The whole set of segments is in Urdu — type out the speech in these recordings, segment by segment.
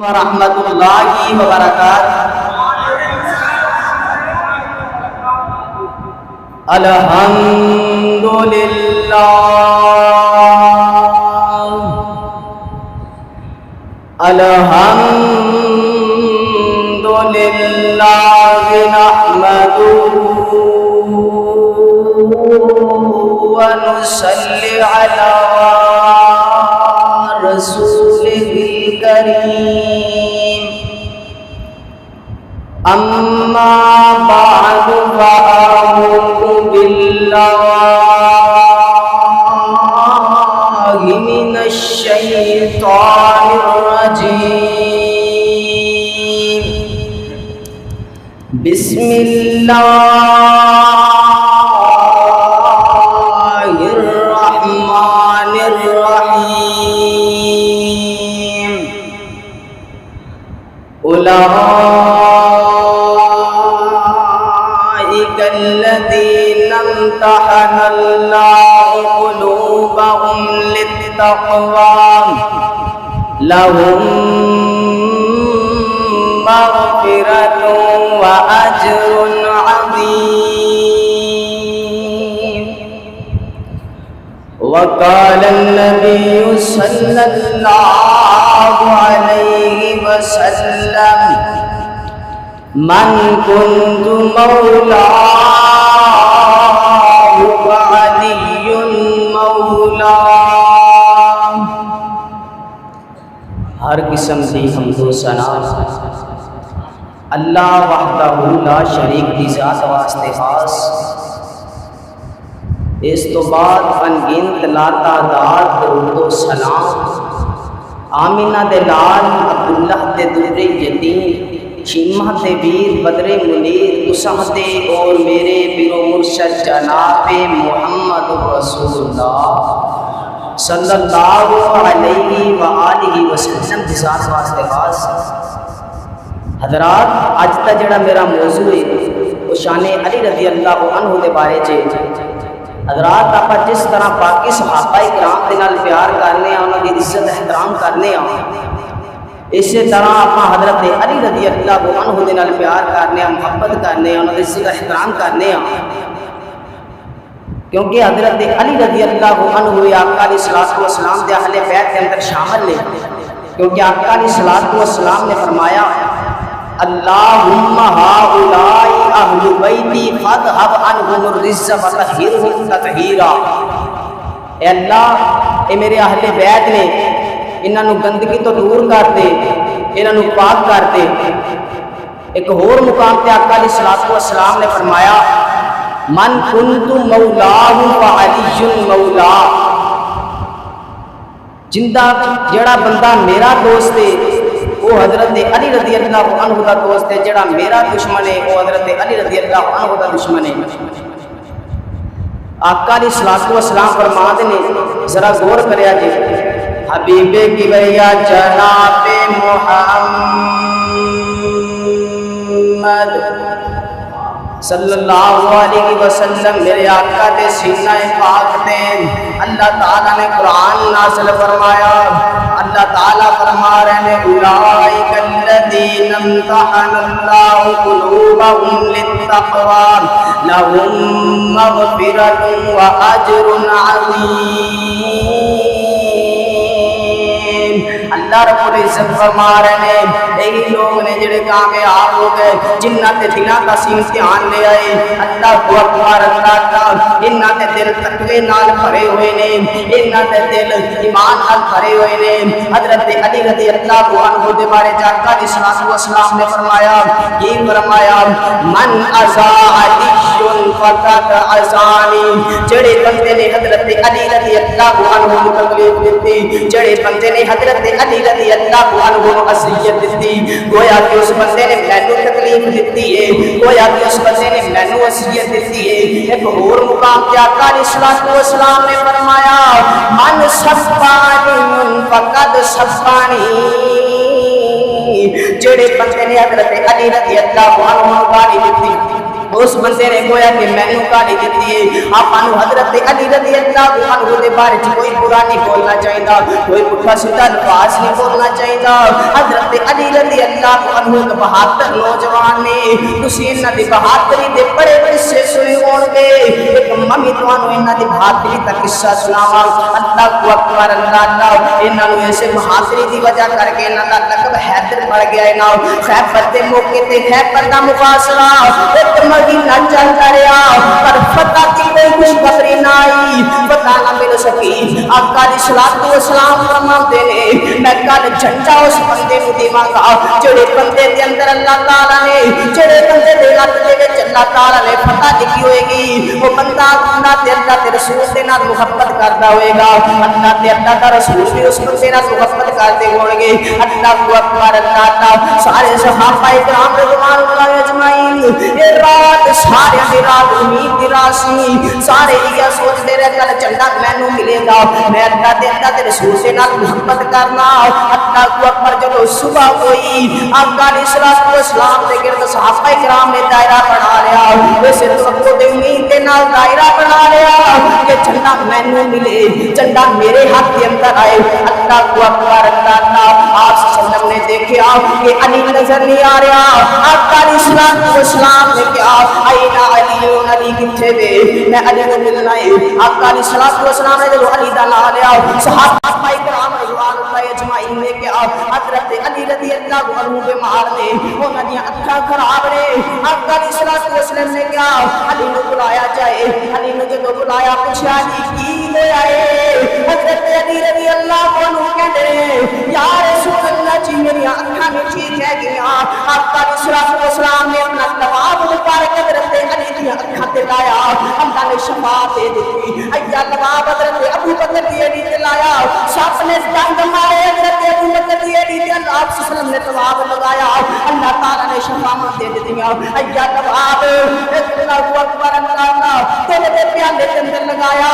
ورحمۃ اللہ وبرکاتہ۔ الحمدللہ الحمدللہ نحمدہ ونصلی علی رسولہ الکریم، اما بعد فاعوذ باللہ من الشیطان الرجیم، بسم اللہ الرحمن الرحیم۔ اولئک الذین امتحن اللہ قلوبهم للتقوی لهم مغفرۃ واجر عظیم۔ وقال النبی صلی اللہ علیہ وسلم، من كنت مولاه فعلی مولاه۔ ہر قسم دی حمد و ثنا اللہ وحدہ لا شریک دی ذات واسطے خاص، اس تو بعد انگنت لا تعداد درود و سلام آمینہ دے لال عبداللہ دے در یتیم شیمہ دے ویر بدر منیر تساں دے اور میرے پیر و مرشد جناب محمد رسول اللہ صلی اللہ علیہ وآلہ وسلم کی ذات واسطے خاص۔ حضرات، اج تا جڑا میرا موضوع ہے وہ شان علی رضی اللہ عنہ دے بارے چ۔ حضرات، آپ جس طرح باقی صحابہ کرام دے نال پیار کرنے ہیں، انہاں دی عزت احترام کرنے ہیں، اسی طرح آپ حضرت علی رضی اللہ عنہ دے نال پیار کرنے ہیں، محبت کرنے ہیں، انہاں دی عزت احترام کرنے ہیں، کیونکہ حضرت علی رضی اللہ عنہ آقا علیہ الصلوۃ والسلام دے اہل بیت کے اندر شامل ہیں، کیونکہ آقا علیہ الصلوۃ والسلام نے فرمایا، اللہم ہؤلاء اہل بیتی فاذھب عنہم الرجس وطہرھم تطہیرا۔ اے اللہ، اے میرے اہل بیت نے، انہاں نو گندگی تو دور کر دے، انہاں نو پاک کر دے۔ ایک اور مقام تے آقا علیہ الصلوۃ والسلام نے فرمایا، من کنت مولاہ فعلی مولا۔ جڑا بندہ میرا دوست ہے وہ حضرت علی رضی اللہ عنہ دا دوست ہے، جڑا میرا دشمن ہے وہ حضرت علی رضی اللہ عنہ دا دشمن ہے۔ آقا علیہ الصلوۃ والسلام فرماتے ہیں، ذرا غور کریا جی، حبیب کی بھیا جناب محمد صلی اللہ علیہ وسلم میرے آقا دے سینہ پاک تے اللہ تعالیٰ نے قرآن نازل فرمایا۔ اللہ تعالیٰ فرما رہے ہیں، اولئک الذین امتحن اللہ قلوبهم للتقوی لهم مغفرۃ واجر عظیم۔ اللہ رب العزت فرما رہے ہیں، یہی لوگ نے جڑے کامیاب ہو گئے جنہاں تے دلاں دا امتحان لے آئے۔ اللہ اکبر، اللہ کا انہاں دے دل تقوی نال بھرے ہوئے نے، انہاں دے دل ایمان نال بھرے ہوئے نے۔ حضرت علی رضی اللہ عنہ دے بارے آقا علیہ الصلوۃ والسلام نے فرمایا، یہ فرمایا، من عزا علی فقط عزانی۔ جڑے بندے نے حضرت علی رضی اللہ عنہ کو تکلیف دیتی، جڑے بندے نے حضرت علی رضی اللہ عنہ کو اذیت دیتی، گویا کہ اس بندے نے مینوں تکلیف دیتی ہے، گویا کہ اس بندے نے مینوں اذیت دیتی ہے۔ ایک اور مقام پہ آقا علیہ الصلوۃ والسلام نے فرمایا، من سبانی فقد سبانی۔ جڑے بندے نے حضرت علی رضی اللہ عنہ کو گالی دیتی، اس بندے نے گویا کہ مینوں گالی دیتی ہے آپاں نوں حضرت علی رضی اللہ عنہ دے بارے چ کوئی برا نہیں بولنا چاہیدا کوئی پٹھا سیدھا الفاظ نہیں بولنا چاہیدا حضرت علی رضی اللہ عنہ ایک بہادر نوجوان نے تسی انہاں دی بہادری دے بڑے قصے سنے ہون گے ایک ممی تانوں انہاں دی بہادری دا قصہ سناواں اللہ اکبر اللہ انہاں نوں ایسے بہادری دی وجہ کر کے انہاں دا لقب حیدر پڑ گیا ہے نا خیبر دے موقع تے خیبر دا محاصرہ ایک مدینہ چلتا رہا پر فتح کی کوئی خوشخبری نہ آئی فتح نہ مل سکی آقا علیہ الصلوۃ والسلام فرماتے نے میں کل جھنڈا اس بندے نوں دیواں گا جڑے بندے دے اندر اللہ تعالی نے جڑے بندے دے ہاتھ دے وچ اللہ تعالی نے فتح لکھی ہوئے گی وہ بندہ اللہ تے رسول دے نال محبت کردا ہوئے گا اللہ تے اللہ دا رسول بھی اس بندے نال محبت کردے ہون گے اللہ اکبر اللہ سارے صحابہ کرام رضوان اللہ اجمعین اے رات سارے دی رات امید دی رات سی سارے یہ سوچتے رہے کل جھنڈا مینوں ملے گا میں اللہ دے رسول سے نال محبت کرنا اللہ اکبر جب صبح ہوئی آقا علیہ الصلوۃ والسلام دے گرد صحابہ کرام نے دائرہ بنا لیا اسے توقع دے امید دے نال دائرہ بنا لیا کہ جھنڈا مینوں ملے جھنڈا میرے ہاتھ کے اندر آئے اللہ اکبر اللہ آپ وسلم نے دیکھا کہ علی نظر نہیں آ رہا آقا علیہ الصلوۃ والسلام نے کہا اینا علی علی کتھے وے میں علی کو ملنا ہے آقا علیہ الصلوۃ والسلام نے جو علی دا نام لیا صحابہ کرام رضوان اللہ اجمعین نے کہا حضرت علی رضی اللہ عنہ بیمار نے انہاں دی اکھاں خراب نے آقا علیہ الصلوۃ والسلام نے کہا علی کو بلایا جائے علی نے جب بلایا پوچھا جی کی ہویا ہے حضرت علی رضی اللہ عنہ کہتے یا رسول اللہ جی میری اکھاں میں ٹھیک ہے گیا آقا علیہ الصلوۃ والسلام نے اپنا لباب مبارک حضرت علی دی اکھاں تے لایا اللہ نے شفا دے دی ایا لباب حضرت ابو بکر دی اڑی تے لایا سب نے ڈنگ مارے حضرت ابو بکر دی اڑی تے اللہ صلی اللہ علیہ وسلم نے لباب لگایا اللہ تعالی نے شفا دے دیا ایا لباب اللہ اکبر اللہ تے دے پیالے دے اندر لگایا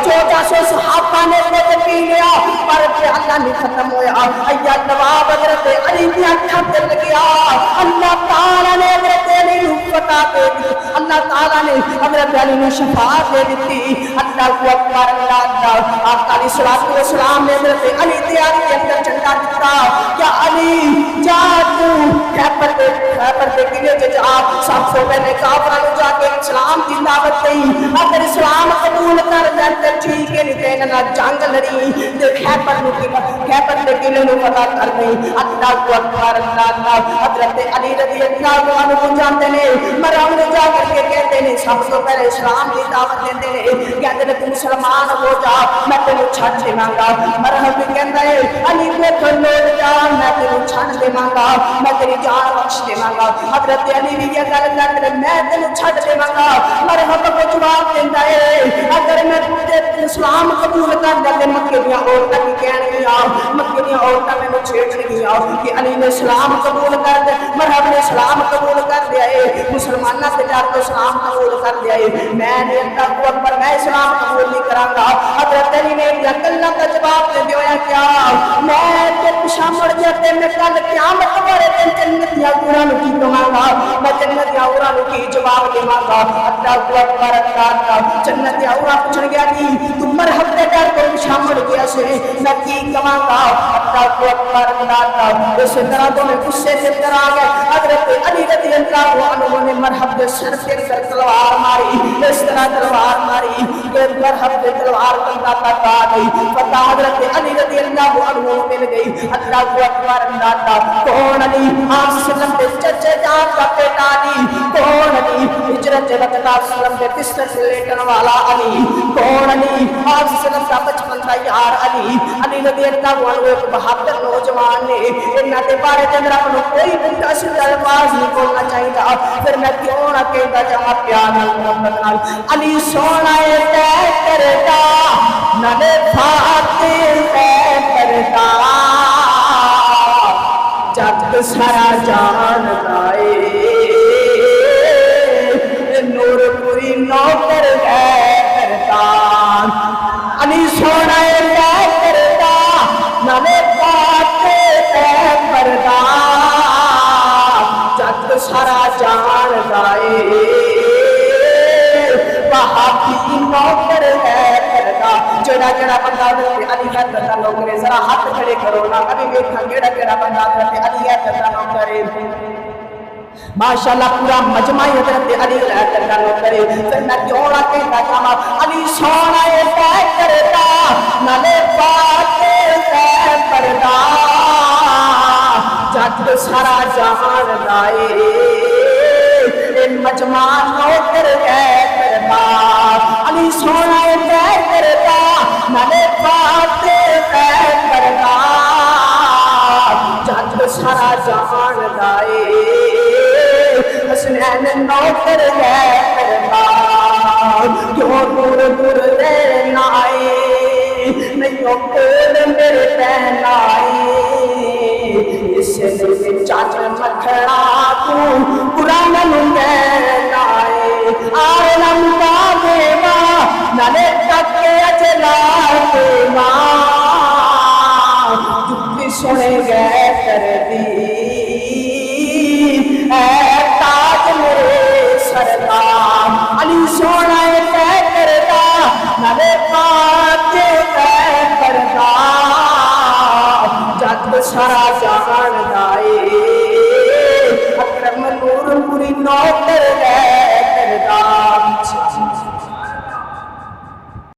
1400 صحابہ نے تے پی لیا پر اللہ نہیں ختم ہویا ایا لباب حضرت علی دی اکھاں تے لگیا اللہ تعالی نے حضرت علی کو فتح دے دی اللہ تعالی نے حضرت علی کو شفا دے دی اللہ اکبر اللہ آقا علیہ الصلوۃ والسلام نے حضرت علی دی آنکھ کے اندر جھنڈا دتا کیا علی جا تو خیبر دے قلعے تے جا سب سے پہلے کافراں نوں جا کے اسلام دی دعوت دئی اگر اسلام قبول کر لے تے ٹھیک ہے نہیں تے انہاں جنگ لڑی تے خیبر دے قلعے نوں فتح کر گئی اللہ اکبر اللہ حضرت علی رضی اللہ عنہ کو جانتے نے مرام نے جا کر کے کہتے ہیں سب سے پہلے اسلام کی دعوت دیتے ہیں کہتے ہیں تم مسلمان ہو جا میں تینوں چھڑ دیواں گا مرحبا کہندا ہے علی کو کھلو جا میں تینوں چھڑ دیواں گا میں تیری جان بخش دیواں گا حضرت علی بھی یہ گل کرتے میں تینوں چھڑ دیواں گا مرحبا کو جواب دیندا ہے اگر میں اسلام قبول کر لے تے مکے دی عورتاں کی کہن گیا مکے دی عورتاں مینوں چھیڑن گیا کہ علی نے اسلام قبول کر دے مرحبا نے اسلام قبول کر دیا ہے مسلمانوں سے ڈر کے اسلام قبول کر دیا ہے میں نے اللہ اکبر میں اسلام قبول نہیں کراں گا حضرت علی نے اللہ کا جواب دے دیا کیا میں تے پیچھے مڑ جاتے میں کل قیامت والے دن جنت دی عورتاں نوں کی کہاں گا میں جنت دی عورتاں نوں کی جواب دیواں گا اللہ اکبر اللہ جنت دی عورتاں پوچھن گیا جی تو مرحبا دے ڈر کے پیچھے مڑ گیا سے میں کی کہاں گا اللہ اکبر اللہ اس طرح تو میں غصے سے ڈر آ گئے حضرت علی رضی اللہ عنہ نے مرحب دے سر کے اندر تلوار ماری اس طرح تلوار ماری کہ مرحب دے تلوار بندہ تک آ گئی فتح حضرت علی رضی اللہ عنہ مل گئی اللہ اکبر اللہ کون علی آپ سلم دے چچے جان کا بیٹا علی کون علی ہجرت وقت آپ سلم دے بستر سے لیٹن والا علی کون علی آپ سلم کا بچپن کا یار علی علی رضی اللہ عنہ ایک بہادر نوجوان نے انہاں دے بارے تے میرا کوئی بڑا سیدھا الفاظ نہیں بولنا چاہیے پھر میں کیوں نہ کہتا جا پیار نال محبت نال علی سونا اے تے کرتا نالے فاتح تے کرتا جگ سارا جان لائے نور پوری نوکر کرتا علی سونا اے تے کرتا نالے فاتح تے کرتا جگ سارا جان گائے بندہ تے علی حیدر دا نوکر ہے؟ ذرا ہاتھ کھڑے کرو نا ابھی ویکھاں کیڑا کیڑا بندہ تے علی حیدر دا نوکر ہے۔ ماشاءاللہ پورا مجمع حضرت علی حیدر دا نوکر ہے۔ پھر میں جوڑا کہتا جاواں علی سونا اے طے کردا نالے پاک طے کردا جگ سارا جہان دا اے مجمع نوکر ہے کردا علی سونا اے طے کردا نالے پاک طے کردا جگ سارا جہان دا حسنین نوکر ہے کردا کیوں دور دور لینا آئے نہیں کول میرے پہن آئے اس لیے چاچ مکھڑا تو قرآن نمین آئے عالم کا دیوا نالے تک اجلا دیوا جتی سنے گئے کر دی اے تاج میرے سردار علی سونا طے کردا نالے پاک طے کردا جگ سارا جہان دا